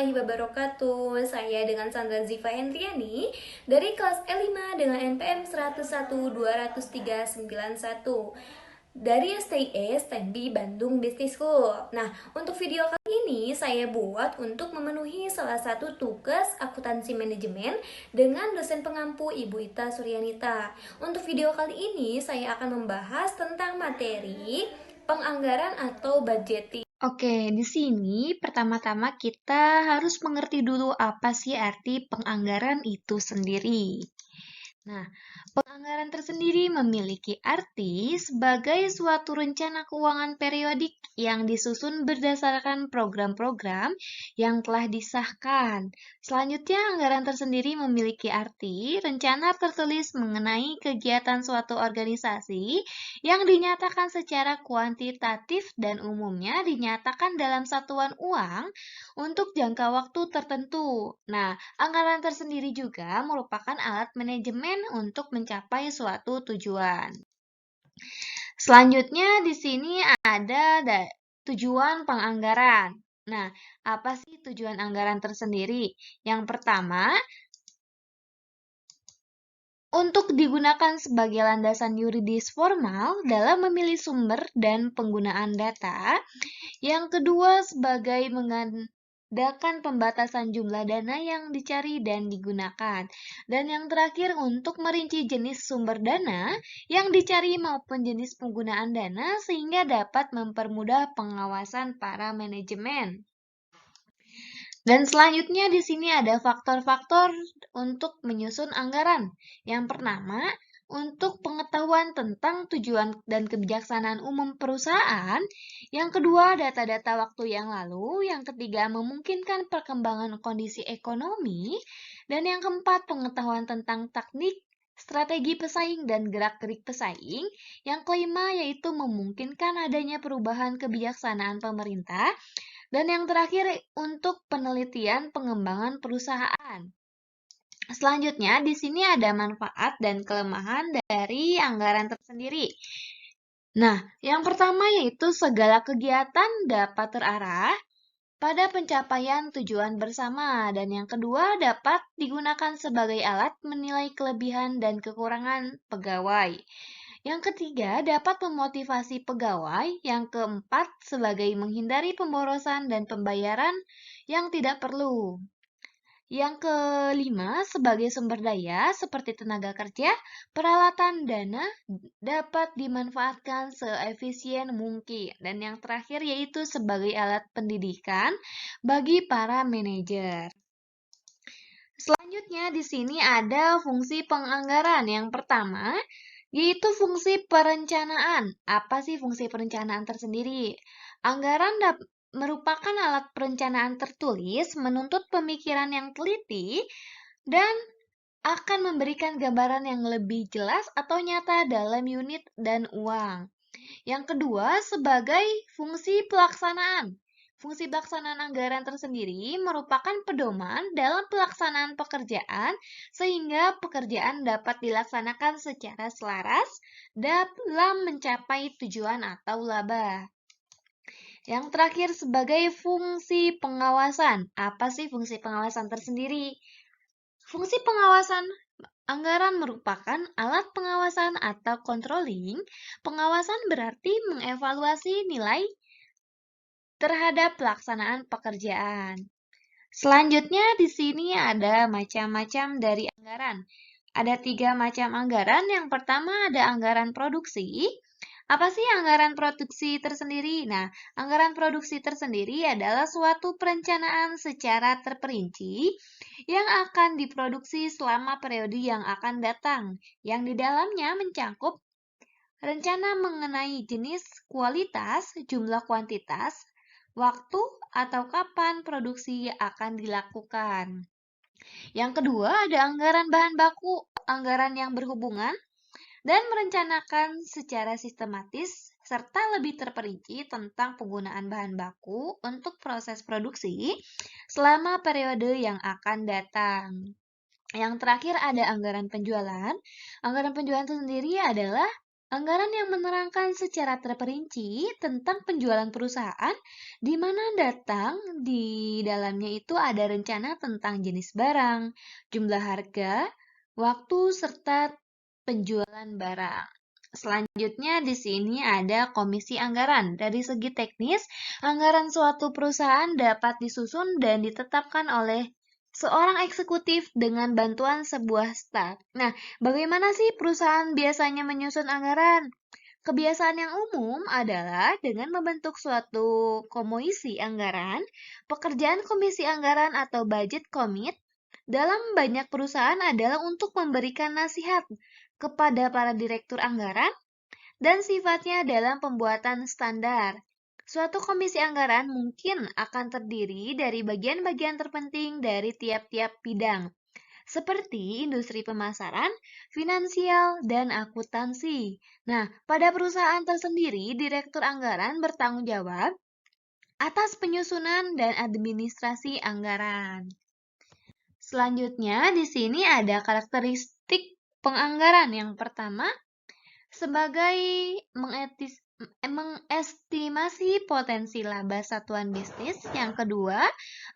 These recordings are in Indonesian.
warahmatullahi wabarakatuh. Saya dengan Sandra Ziva Hendriani dari kelas E5 dengan NPM 101-203-91 dari STIE STEMBI Bandung Business School. Nah, untuk video kali ini saya buat untuk memenuhi salah satu tugas akuntansi manajemen dengan dosen pengampu Ibu Ita Suryanita. Untuk video kali ini saya akan membahas tentang materi penganggaran atau budgeting. Oke, di sini pertama-tama kita harus mengerti dulu apa sih arti penganggaran itu sendiri. Nah, penganggaran tersendiri memiliki arti sebagai suatu rencana keuangan periodik yang disusun berdasarkan program-program yang telah disahkan. Selanjutnya, anggaran tersendiri memiliki arti rencana tertulis mengenai kegiatan suatu organisasi yang dinyatakan secara kuantitatif dan umumnya dinyatakan dalam satuan uang untuk jangka waktu tertentu. Nah, anggaran tersendiri juga merupakan alat manajemen untuk mencapai suatu tujuan. Selanjutnya di sini ada tujuan penganggaran. Nah, apa sih tujuan anggaran tersendiri? Yang pertama, untuk digunakan sebagai landasan yuridis formal dalam memilih sumber dan penggunaan data. Yang kedua, sebagai mengadakan pembatasan jumlah dana yang dicari dan digunakan. Dan yang terakhir, untuk merinci jenis sumber dana yang dicari maupun jenis penggunaan dana sehingga dapat mempermudah pengawasan para manajemen. Dan selanjutnya di sini ada faktor-faktor untuk menyusun anggaran. Yang pertama, untuk pengetahuan tentang tujuan dan kebijaksanaan umum perusahaan. Yang kedua, data-data waktu yang lalu. Yang ketiga, memungkinkan perkembangan kondisi ekonomi. Dan yang keempat, pengetahuan tentang teknik, strategi pesaing, dan gerak-gerik pesaing. Yang kelima, yaitu memungkinkan adanya perubahan kebijaksanaan pemerintah. Dan yang terakhir, untuk penelitian pengembangan perusahaan. Selanjutnya, di sini ada manfaat dan kelemahan dari anggaran tersendiri. Nah, yang pertama yaitu segala kegiatan dapat terarah pada pencapaian tujuan bersama. Dan yang kedua, dapat digunakan sebagai alat menilai kelebihan dan kekurangan pegawai. Yang ketiga, dapat memotivasi pegawai. Yang keempat, sebagai menghindari pemborosan dan pembayaran yang tidak perlu. Yang kelima, sebagai sumber daya seperti tenaga kerja, peralatan, dana dapat dimanfaatkan seefisien mungkin. Dan yang terakhir yaitu sebagai alat pendidikan bagi para manajer. Selanjutnya di sini ada fungsi penganggaran. Yang pertama, yaitu fungsi perencanaan. Apa sih fungsi perencanaan tersendiri? Anggaran merupakan alat perencanaan tertulis, menuntut pemikiran yang teliti, dan akan memberikan gambaran yang lebih jelas atau nyata dalam unit dan uang. Yang kedua, sebagai fungsi pelaksanaan. Fungsi pelaksanaan anggaran tersendiri merupakan pedoman dalam pelaksanaan pekerjaan sehingga pekerjaan dapat dilaksanakan secara selaras dalam mencapai tujuan atau laba. Yang terakhir sebagai fungsi pengawasan. Apa sih fungsi pengawasan tersendiri? Fungsi pengawasan anggaran merupakan alat pengawasan atau controlling. Pengawasan berarti mengevaluasi nilai terhadap pelaksanaan pekerjaan. Selanjutnya di sini ada macam-macam dari anggaran. Ada 3 macam anggaran. Yang pertama ada anggaran produksi. Apa sih anggaran produksi tersendiri? Nah, anggaran produksi tersendiri adalah suatu perencanaan secara terperinci yang akan diproduksi selama periode yang akan datang, yang di dalamnya mencakup rencana mengenai jenis, kualitas, jumlah kuantitas, waktu, atau kapan produksi akan dilakukan. Yang kedua, ada anggaran bahan baku, anggaran yang berhubungan dan merencanakan secara sistematis serta lebih terperinci tentang penggunaan bahan baku untuk proses produksi selama periode yang akan datang. Yang terakhir ada anggaran penjualan. Anggaran penjualan itu sendiri adalah Anggaran yang menerangkan secara terperinci tentang penjualan perusahaan, di mana datang di dalamnya itu ada rencana tentang jenis barang, jumlah harga, waktu, serta penjualan barang. Selanjutnya di sini ada komisi anggaran. Dari segi teknis, anggaran suatu perusahaan dapat disusun dan ditetapkan oleh seorang eksekutif dengan bantuan sebuah staf. Nah, bagaimana sih perusahaan biasanya menyusun anggaran? Kebiasaan yang umum adalah dengan membentuk suatu komisi anggaran, pekerjaan komisi anggaran atau budget commit dalam banyak perusahaan adalah untuk memberikan nasihat kepada para direktur anggaran dan sifatnya dalam pembuatan standar. Suatu komisi anggaran mungkin akan terdiri dari bagian-bagian terpenting dari tiap-tiap bidang, seperti industri pemasaran, finansial, dan akuntansi. Nah, pada perusahaan tersendiri, direktur anggaran bertanggung jawab atas penyusunan dan administrasi anggaran. Selanjutnya, di sini ada karakteristik penganggaran. Yang pertama, sebagai mengestimasi potensi laba satuan bisnis. Yang kedua,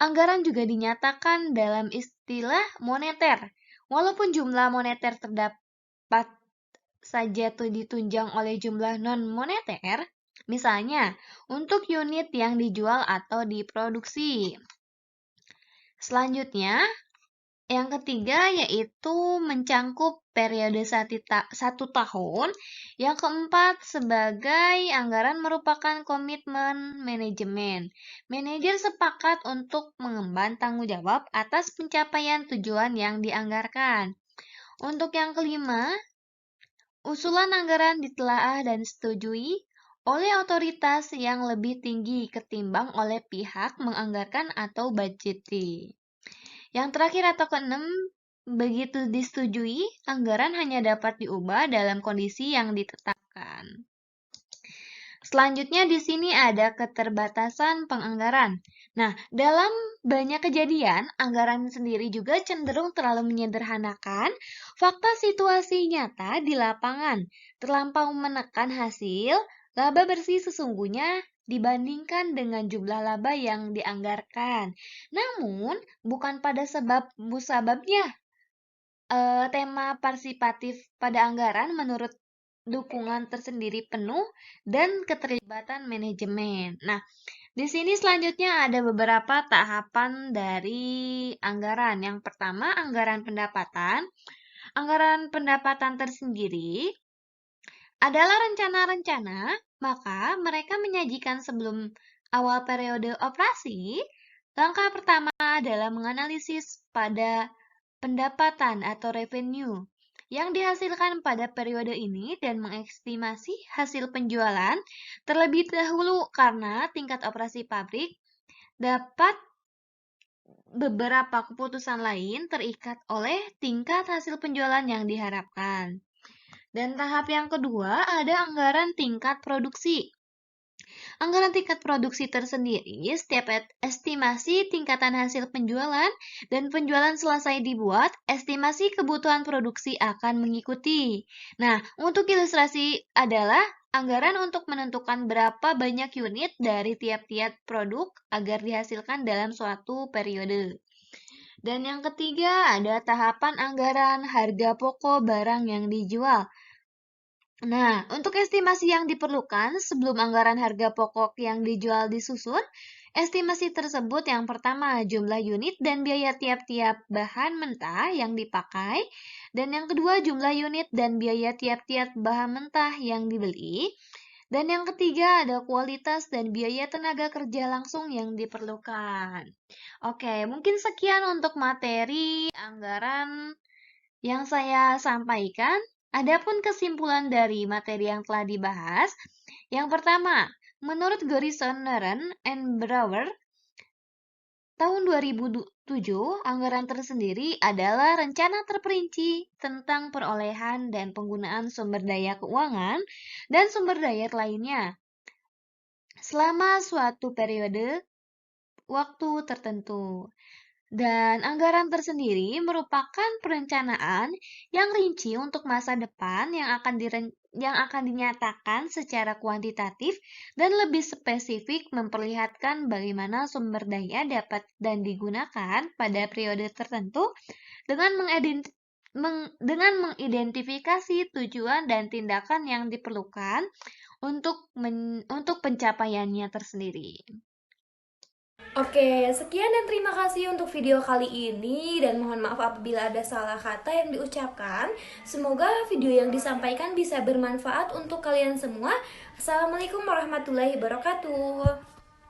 anggaran juga dinyatakan dalam istilah moneter. Walaupun jumlah moneter terdapat saja ditunjang oleh jumlah non-moneter, misalnya untuk unit yang dijual atau diproduksi. Selanjutnya, yang ketiga yaitu mencangkup periode satu tahun. Yang keempat, sebagai anggaran merupakan komitmen manajemen. Manajer sepakat untuk mengemban tanggung jawab atas pencapaian tujuan yang dianggarkan. Untuk yang kelima, usulan anggaran ditelaah dan disetujui oleh otoritas yang lebih tinggi ketimbang oleh pihak menganggarkan atau budgeting. Yang terakhir atau keenam, begitu disetujui, anggaran hanya dapat diubah dalam kondisi yang ditetapkan. Selanjutnya di sini ada keterbatasan penganggaran. Nah, dalam banyak kejadian, anggaran sendiri juga cenderung terlalu menyederhanakan fakta situasi nyata di lapangan, terlampau menekan hasil laba bersih sesungguhnya dibandingkan dengan jumlah laba yang dianggarkan. Namun, bukan pada musababnya tema partisipatif pada anggaran menurut dukungan tersendiri penuh dan keterlibatan manajemen. Nah, di sini selanjutnya ada beberapa tahapan dari anggaran. Yang pertama, anggaran pendapatan. Anggaran pendapatan tersendiri adalah rencana-rencana, maka mereka menyajikan sebelum awal periode operasi. Langkah pertama adalah menganalisis pada pendapatan atau revenue yang dihasilkan pada periode ini dan mengestimasi hasil penjualan terlebih dahulu karena tingkat operasi pabrik dapat beberapa keputusan lain terikat oleh tingkat hasil penjualan yang diharapkan. Dan tahap yang kedua ada anggaran tingkat produksi. Anggaran tingkat produksi tersendiri, setiap estimasi tingkatan hasil penjualan dan penjualan selesai dibuat, estimasi kebutuhan produksi akan mengikuti. Nah, untuk ilustrasi adalah anggaran untuk menentukan berapa banyak unit dari tiap-tiap produk agar dihasilkan dalam suatu periode. Dan yang ketiga ada tahapan anggaran harga pokok barang yang dijual. Nah, untuk estimasi yang diperlukan sebelum anggaran harga pokok yang dijual disusun, estimasi tersebut yang pertama jumlah unit dan biaya tiap-tiap bahan mentah yang dipakai, dan yang kedua jumlah unit dan biaya tiap-tiap bahan mentah yang dibeli, dan yang ketiga ada kualitas dan biaya tenaga kerja langsung yang diperlukan. Oke, mungkin sekian untuk materi anggaran yang saya sampaikan. Adapun kesimpulan dari materi yang telah dibahas, yang pertama, menurut Garrison, Naren, and Brower, tahun 2007, anggaran tersendiri adalah rencana terperinci tentang perolehan dan penggunaan sumber daya keuangan dan sumber daya lainnya selama suatu periode waktu tertentu. Dan anggaran tersendiri merupakan perencanaan yang rinci untuk masa depan yang akan dinyatakan secara kuantitatif dan lebih spesifik memperlihatkan bagaimana sumber daya dapat dan digunakan pada periode tertentu dengan dengan mengidentifikasi tujuan dan tindakan yang diperlukan untuk pencapaiannya tersendiri. Oke, sekian dan terima kasih untuk video kali ini dan mohon maaf apabila ada salah kata yang diucapkan. Semoga video yang disampaikan bisa bermanfaat untuk kalian semua. Assalamualaikum warahmatullahi wabarakatuh.